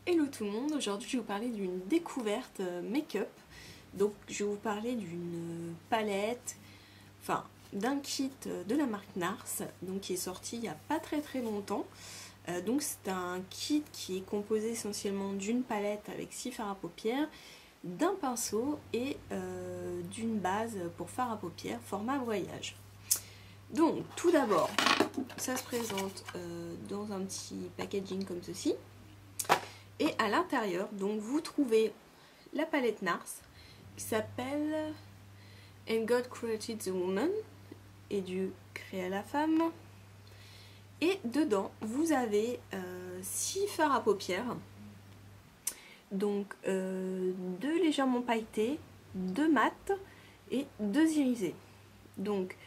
Hello tout le monde, aujourd'hui je vais vous parler d'une découverte make-up. Donc je vais vous parler d'une palette, enfin d'un kit de la marque NARS, donc qui est sorti il n'y a pas très longtemps. Donc c'est un kit qui est composé essentiellement d'une palette avec 6 fards à paupières, d'un pinceau et d'une base pour fard à paupières format voyage. Donc tout d'abord, ça se présente dans un petit packaging comme ceci. Et à l'intérieur, donc vous trouvez la palette NARS qui s'appelle And God Created the Woman et Dieu créa la femme. Et dedans, vous avez 6 fards à paupières, donc 2 légèrement pailletés, 2 mat et 2 irisés. Donc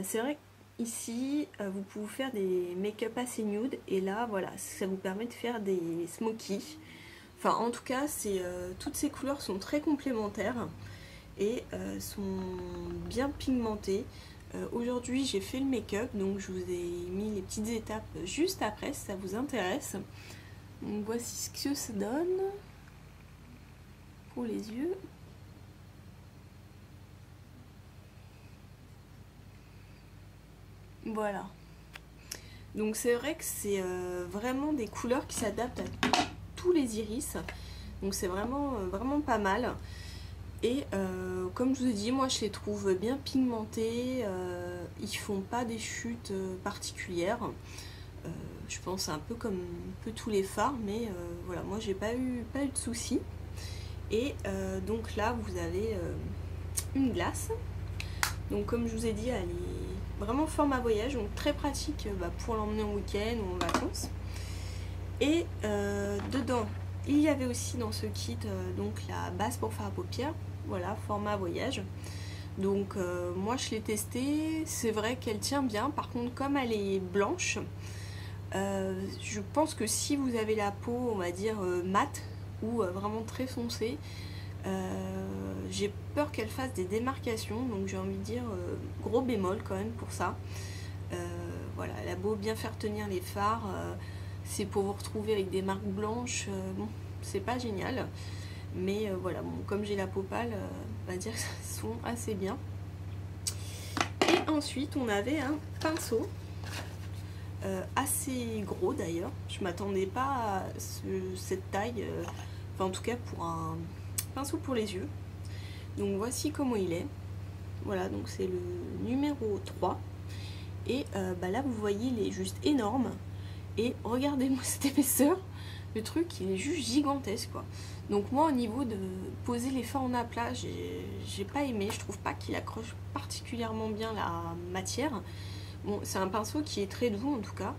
c'est vrai qu'ici, vous pouvez faire des make-up assez nude et là, voilà, ça vous permet de faire des smokies. Enfin, en tout cas, toutes ces couleurs sont très complémentaires et sont bien pigmentées. Aujourd'hui, j'ai fait le make-up, donc je vous ai mis les petites étapes juste après, si ça vous intéresse. Donc voici ce que ça donne pour les yeux. Voilà. Donc c'est vrai que c'est vraiment des couleurs qui s'adaptent à tous les iris. Donc c'est vraiment pas mal. Et comme je vous ai dit, moi je les trouve bien pigmentés. Ils font pas des chutes particulières. Je pense un peu comme un peu tous les fards, mais voilà, moi j'ai pas eu de soucis. Et donc là vous avez une glace. Donc comme je vous ai dit, elle est vraiment format voyage, donc très pratique pour l'emmener en week-end ou en vacances. Et dedans, il y avait aussi dans ce kit donc la base pour fard à paupières, voilà, format voyage. Donc moi je l'ai testée, c'est vrai qu'elle tient bien, par contre comme elle est blanche, je pense que si vous avez la peau, on va dire mate ou vraiment très foncée, j'ai peur qu'elle fasse des démarcations, donc j'ai envie de dire gros bémol quand même pour ça. Voilà, elle a beau bien faire tenir les fards, c'est pour vous retrouver avec des marques blanches, bon, c'est pas génial. Mais voilà, bon, comme j'ai la peau pâle, on va dire que ça sont assez bien. Et ensuite, on avait un pinceau, assez gros d'ailleurs. Je m'attendais pas à cette taille, enfin en tout cas pour un pinceau pour les yeux. Donc voici comment il est. Voilà, donc c'est le numéro 3. Et là vous voyez, il est juste énorme. Et regardez-moi cette épaisseur. Le truc il est juste gigantesque quoi. Donc moi au niveau de poser les fards en aplat, j'ai pas aimé. Je trouve pas qu'il accroche particulièrement bien la matière. Bon, c'est un pinceau qui est très doux en tout cas.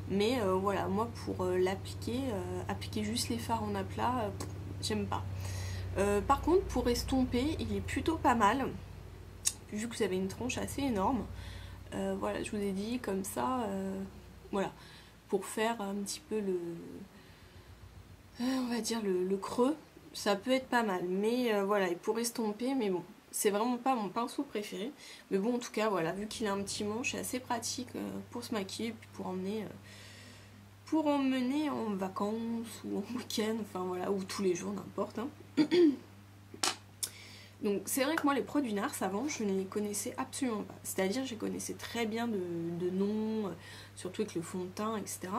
Mais voilà, moi pour l'appliquer, appliquer juste les fards en aplat, j'aime pas. Par contre pour estomper, il est plutôt pas mal. Vu que vous avez une tronche assez énorme. Voilà, je vous ai dit comme ça, voilà, pour faire un petit peu le, on va dire le creux, ça peut être pas mal, mais voilà, et pour estomper, mais bon, c'est vraiment pas mon pinceau préféré, mais bon, en tout cas, voilà, vu qu'il a un petit manche, c'est assez pratique pour se maquiller, et puis pour emmener en vacances, ou en week-end, enfin voilà, ou tous les jours, n'importe, hein. Donc c'est vrai que moi les produits NARS avant je ne les connaissais absolument pas, c'est-à-dire je les connaissais très bien de nom, surtout avec le fond de teint etc.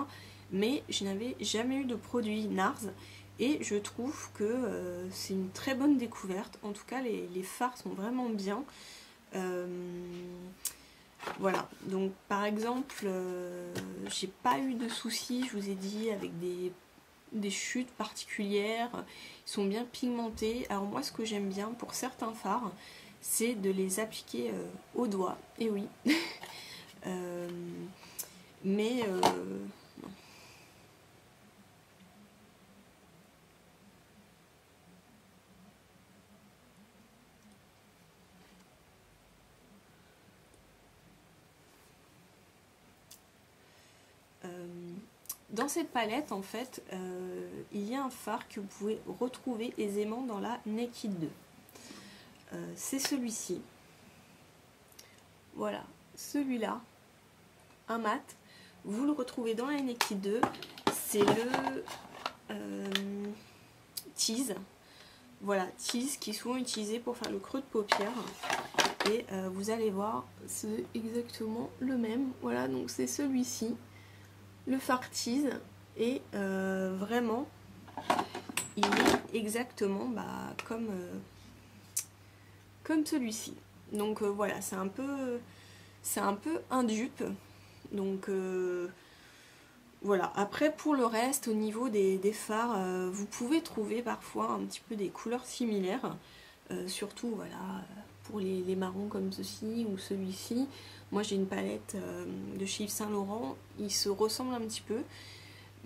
Mais je n'avais jamais eu de produit NARS et je trouve que c'est une très bonne découverte, en tout cas les fards sont vraiment bien. Voilà, donc par exemple j'ai pas eu de soucis, je vous ai dit, avec des chutes particulières, ils sont bien pigmentés. Alors moi ce que j'aime bien pour certains fards, c'est de les appliquer au doigt, et oui. Mais dans cette palette, en fait, il y a un fard que vous pouvez retrouver aisément dans la Naked 2. C'est celui-ci. Voilà, celui-là, un mat. Vous le retrouvez dans la Naked 2. C'est le tease. Voilà, tease qui est souvent utilisé pour faire le creux de paupière. Et vous allez voir, c'est exactement le même. Voilà, donc c'est celui-ci, le fard tease. Et vraiment, il est exactement comme celui-ci. Donc voilà, c'est un peu un dupe. Donc voilà, après pour le reste, au niveau des fards, vous pouvez trouver parfois un petit peu des couleurs similaires. Surtout voilà, pour les marrons comme ceci ou celui-ci. Moi j'ai une palette de chez Yves Saint Laurent, ils se ressemblent un petit peu.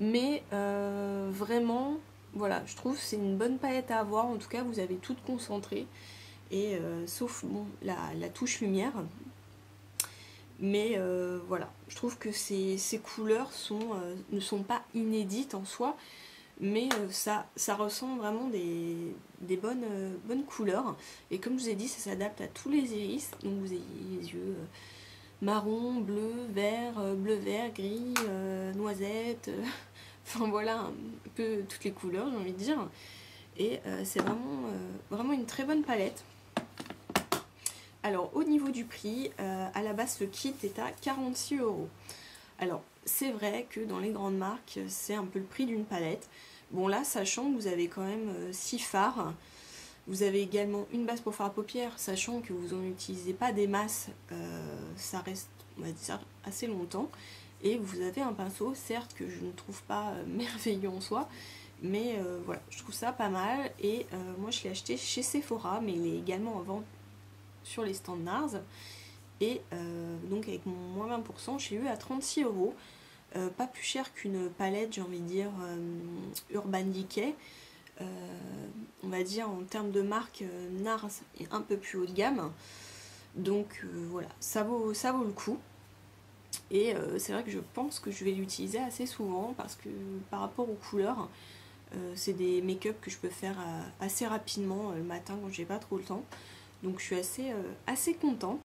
Mais vraiment, voilà, je trouve que c'est une bonne palette à avoir. En tout cas, vous avez tout concentré. Et sauf bon, la touche lumière. Mais voilà, je trouve que ces couleurs ne sont pas inédites en soi. Mais ça ressemble vraiment des bonnes couleurs. Et comme je vous ai dit, ça s'adapte à tous les iris. Donc vous avez les yeux marron, bleu, vert, gris, noisette. Enfin voilà, un peu toutes les couleurs, j'ai envie de dire. Et c'est vraiment une très bonne palette. Alors au niveau du prix, à la base le kit est à 46 €. Alors c'est vrai que dans les grandes marques, c'est un peu le prix d'une palette. Bon là, sachant que vous avez quand même 6 fards, vous avez également une base pour fard à paupières, sachant que vous n'utilisez pas des masses, ça reste, on va dire, assez longtemps. Et vous avez un pinceau, certes que je ne trouve pas merveilleux en soi, mais voilà, je trouve ça pas mal. Et moi je l'ai acheté chez Sephora, mais il est également en vente sur les stands NARS. Et donc avec mon moins 20%, je l'ai eu à 36 €. Pas plus cher qu'une palette, j'ai envie de dire, Urban Decay. On va dire en termes de marque, NARS est un peu plus haut de gamme. Donc voilà, ça vaut le coup. Et c'est vrai que je pense que je vais l'utiliser assez souvent parce que par rapport aux couleurs, c'est des make-up que je peux faire assez rapidement le matin quand j'ai pas trop le temps. Donc je suis assez contente.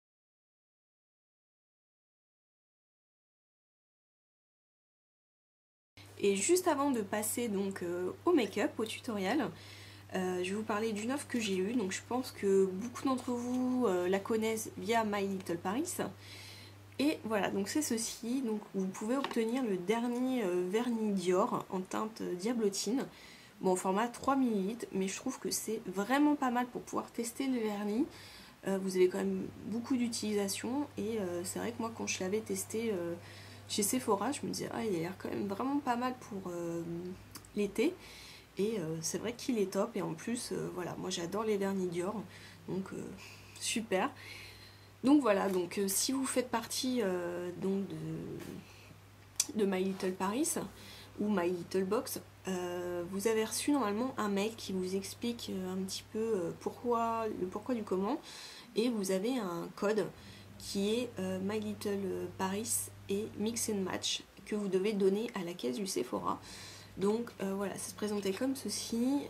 Et juste avant de passer donc au make-up, au tutoriel, je vais vous parler d'une offre que j'ai eue. Donc je pense que beaucoup d'entre vous la connaissent via My Little Paris. Et voilà, donc c'est ceci. Donc vous pouvez obtenir le dernier vernis Dior en teinte diablotine. Bon, au format 3 ml, mais je trouve que c'est vraiment pas mal pour pouvoir tester le vernis. Vous avez quand même beaucoup d'utilisation et c'est vrai que moi quand je l'avais testé chez Sephora, je me disais ah, il a l'air quand même vraiment pas mal pour l'été. Et c'est vrai qu'il est top. Et en plus, voilà, moi j'adore les vernis Dior. Donc super. Donc voilà, donc si vous faites partie donc de My Little Paris ou My Little Box, vous avez reçu normalement un mail qui vous explique un petit peu le pourquoi du comment. Et vous avez un code qui est My Little Paris et Mix and Match que vous devez donner à la caisse du Sephora. Donc voilà, ça se présentait comme ceci,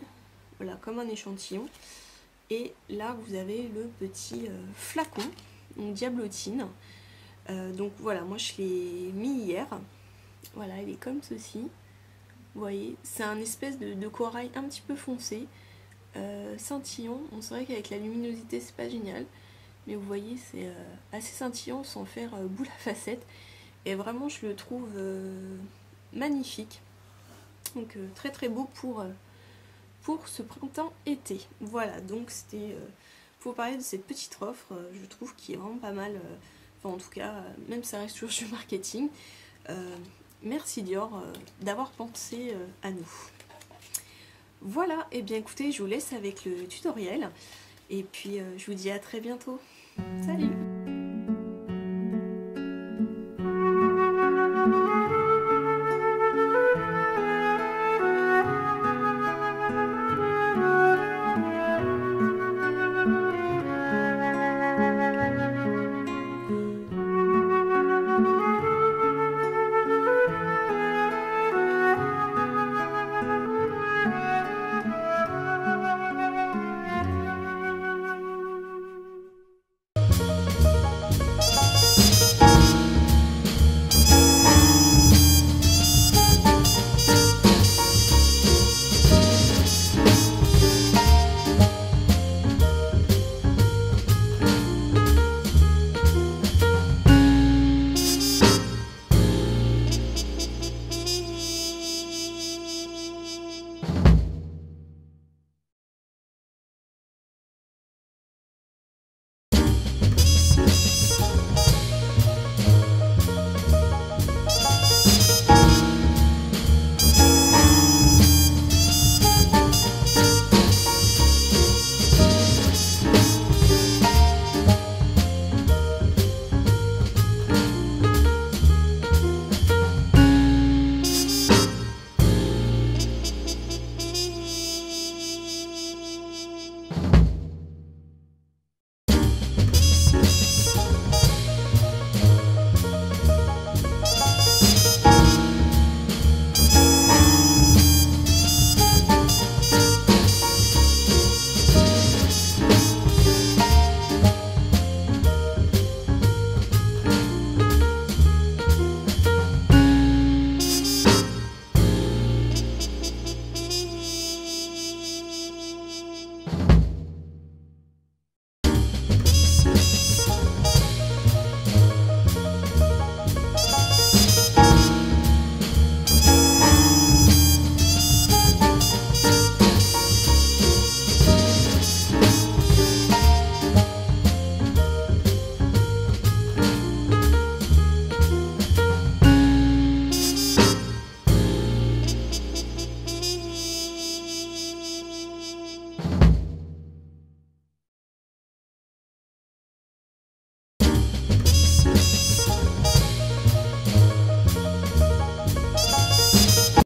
voilà, comme un échantillon. Et là vous avez le petit flacon, donc diablotine. Donc voilà, moi je l'ai mis hier. Voilà, il est comme ceci. Vous voyez, c'est un espèce de corail un petit peu foncé, scintillant. On c'est vrai qu'avec la luminosité c'est pas génial, mais vous voyez c'est assez scintillant sans faire boule à facettes. Et vraiment je le trouve magnifique. Donc très très beau pour ce printemps-été. Voilà, donc c'était pour parler de cette petite offre, je trouve qui est vraiment pas mal. Enfin en tout cas, même ça reste toujours du marketing. Merci Dior d'avoir pensé à nous. Voilà, et bien écoutez, je vous laisse avec le tutoriel. Et puis je vous dis à très bientôt. Salut!